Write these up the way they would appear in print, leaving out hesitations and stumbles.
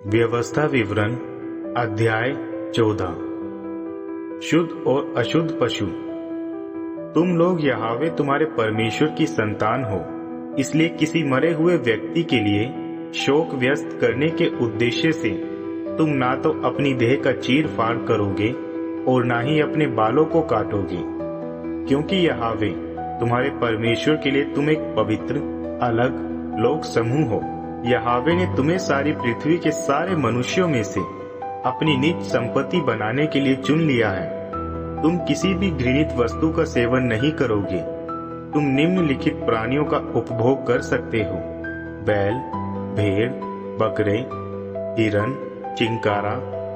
व्यवस्था विवरण अध्याय 14। शुद्ध और अशुद्ध पशु। तुम लोग यहोवा तुम्हारे परमेश्वर की संतान हो, इसलिए किसी मरे हुए व्यक्ति के लिए शोक व्यस्त करने के उद्देश्य से तुम ना तो अपनी देह का चीर फाड़ करोगे और ना ही अपने बालों को काटोगे, क्योंकि यहोवा तुम्हारे परमेश्वर के लिए तुम एक पवित्र अलग लोक समूह हो। यहोवा ने तुम्हें सारी पृथ्वी के सारे मनुष्यों में से अपनी निज संपत्ति बनाने के लिए चुन लिया है। तुम किसी भी घृणित वस्तु का सेवन नहीं करोगे। तुम निम्नलिखित प्राणियों का उपभोग कर सकते हो: बैल, भेड़, बकरे, हिरन, चिंकारा,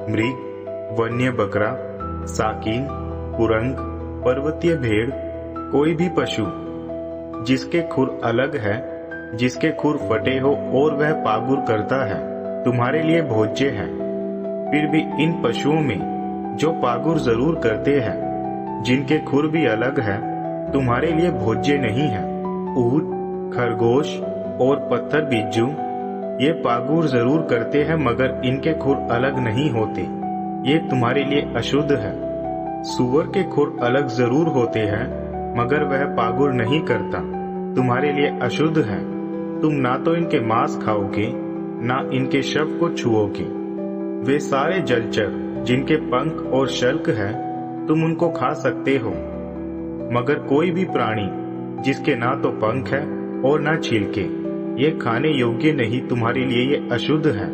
मृग, वन्य बकरा, साकीन, कुरंग, पर्वतीय भेड़, कोई भी पशु जिसके खुर अलग है, जिसके खुर फटे हो और वह पागुर करता है, तुम्हारे लिए भोज्य है। फिर भी इन पशुओं में जो पागुर जरूर करते हैं, जिनके खुर भी अलग है, तुम्हारे लिए भोज्य नहीं है। ऊँट, खरगोश और पत्थर बिज्जू ये पागुर जरूर करते हैं, मगर इनके खुर अलग नहीं होते, ये तुम्हारे लिए अशुद्ध है। सूअर के खुर अलग जरूर होते हैं, मगर वह पागुर नहीं करता, तुम्हारे लिए अशुद्ध है। तुम ना तो इनके मांस खाओगे, ना इनके शव को छुओगे। वे सारे जलचर जिनके पंख और शल्क है, तुम उनको खा सकते हो, मगर कोई भी प्राणी जिसके ना तो पंख है और ना छिलके, ये खाने योग्य नहीं, तुम्हारे लिए ये अशुद्ध है।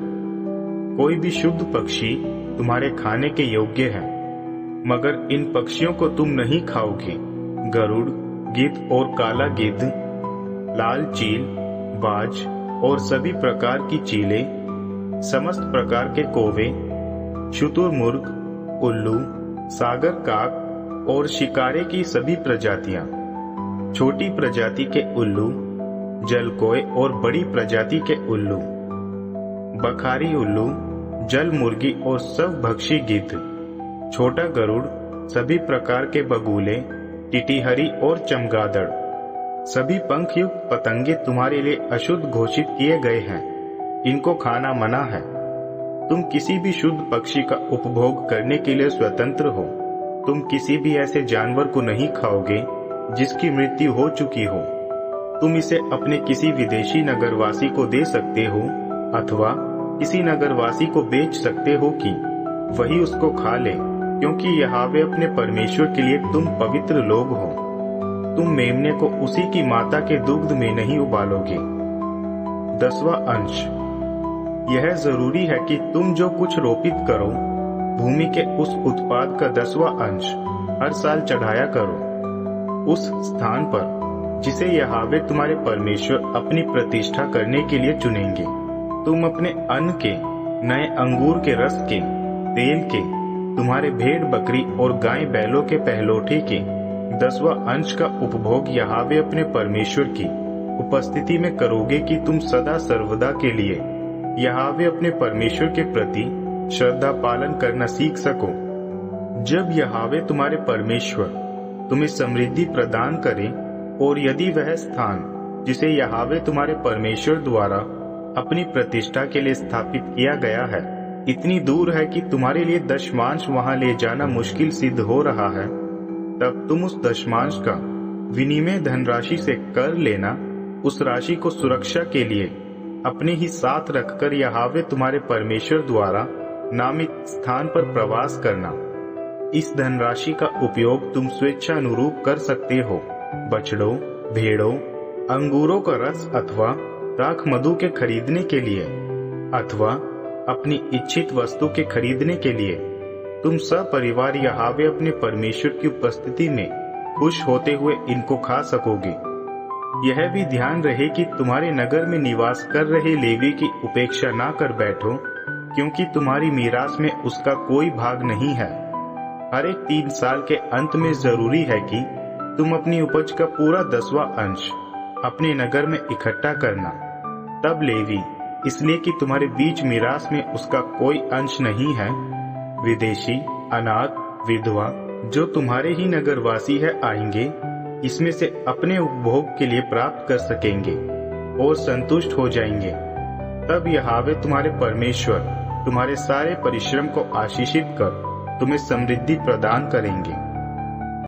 कोई भी शुद्ध पक्षी तुम्हारे खाने के योग्य है, मगर इन पक्षियों को तुम नहीं खाओगे: गरुड़, गिद्ध और काला गिद्ध, लाल चील, बाज और सभी प्रकार की चीलें, समस्त प्रकार के कौवे, शुतुरमुर्ग, उल्लू, सागर काक और शिकारे की सभी प्रजातियां, छोटी प्रजाति के उल्लू, जलकोय और बड़ी प्रजाति के उल्लू, बखारी उल्लू, जल मुर्गी और सब भक्षी गिद्ध, छोटा गरुड़, सभी प्रकार के बगुले, टिटिहरी और चमगादड़, सभी पंखयुक्त पतंगे तुम्हारे लिए अशुद्ध घोषित किए गए हैं, इनको खाना मना है। तुम किसी भी शुद्ध पक्षी का उपभोग करने के लिए स्वतंत्र हो। तुम किसी भी ऐसे जानवर को नहीं खाओगे जिसकी मृत्यु हो चुकी हो। तुम इसे अपने किसी विदेशी नगरवासी को दे सकते हो अथवा किसी नगरवासी को बेच सकते हो कि वही उसको खा ले, क्योंकि यहोवा अपने परमेश्वर के लिए तुम पवित्र लोग हो। तुम मेमने को उसी की माता के दुग्ध में नहीं उबालोगे। 10वां अंश। यह जरूरी है कि तुम जो कुछ रोपित करो, भूमि के उस उत्पाद का 10वां अंश हर साल चढ़ाया करो, उस स्थान पर जिसे यहोवा तुम्हारे परमेश्वर अपनी प्रतिष्ठा करने के लिए चुनेंगे। तुम अपने अन्न के, नए अंगूर के रस के, तेल के, तुम्हारे भेड़ बकरी और गाय बैलों के पहलौठे के 10वां अंश का उपभोग यहोवा अपने परमेश्वर की उपस्थिति में करोगे कि तुम सदा सर्वदा के लिए यहोवा अपने परमेश्वर के प्रति श्रद्धा पालन करना सीख सको। जब यहोवा तुम्हारे परमेश्वर तुम्हें समृद्धि प्रदान करे और यदि वह स्थान जिसे यहोवा तुम्हारे परमेश्वर द्वारा अपनी प्रतिष्ठा के लिए स्थापित किया गया है इतनी दूर है कि तुम्हारे लिए दशमांश वहां ले जाना मुश्किल सिद्ध हो रहा है, तब तुम उस दशमांश का विनिमय धनराशि से कर लेना। उस राशि को सुरक्षा के लिए अपने ही साथ रखकर यहोवा तुम्हारे परमेश्वर द्वारा नामित स्थान पर प्रवास करना। इस धनराशि का उपयोग तुम स्वेच्छानुरूप कर सकते हो: बछड़ों, भेड़ों, अंगूरों का रस अथवा दाख मधु के खरीदने के लिए, अथवा अपनी इच्छित वस्तु के खरीदने के लिए। तुम सपरिवार यहोवा अपने परमेश्वर की उपस्थिति में खुश होते हुए इनको खा सकोगे। यह भी ध्यान रहे कि तुम्हारे नगर में निवास कर रहे लेवी की उपेक्षा ना कर बैठो, क्योंकि तुम्हारी मीरास में उसका कोई भाग नहीं है। हर एक 3 साल के अंत में जरूरी है कि तुम अपनी उपज का पूरा 10वां अंश अपने नगर में इकट्ठा करना। तब लेवी, इसलिए कि तुम्हारे बीच मीरास में उसका कोई अंश नहीं है, विदेशी, अनाथ, विधवा जो तुम्हारे ही नगरवासी है आएंगे, इसमें से अपने उपभोग के लिए प्राप्त कर सकेंगे और संतुष्ट हो जाएंगे। तब यहोवा तुम्हारे परमेश्वर तुम्हारे सारे परिश्रम को आशीषित कर तुम्हें समृद्धि प्रदान करेंगे।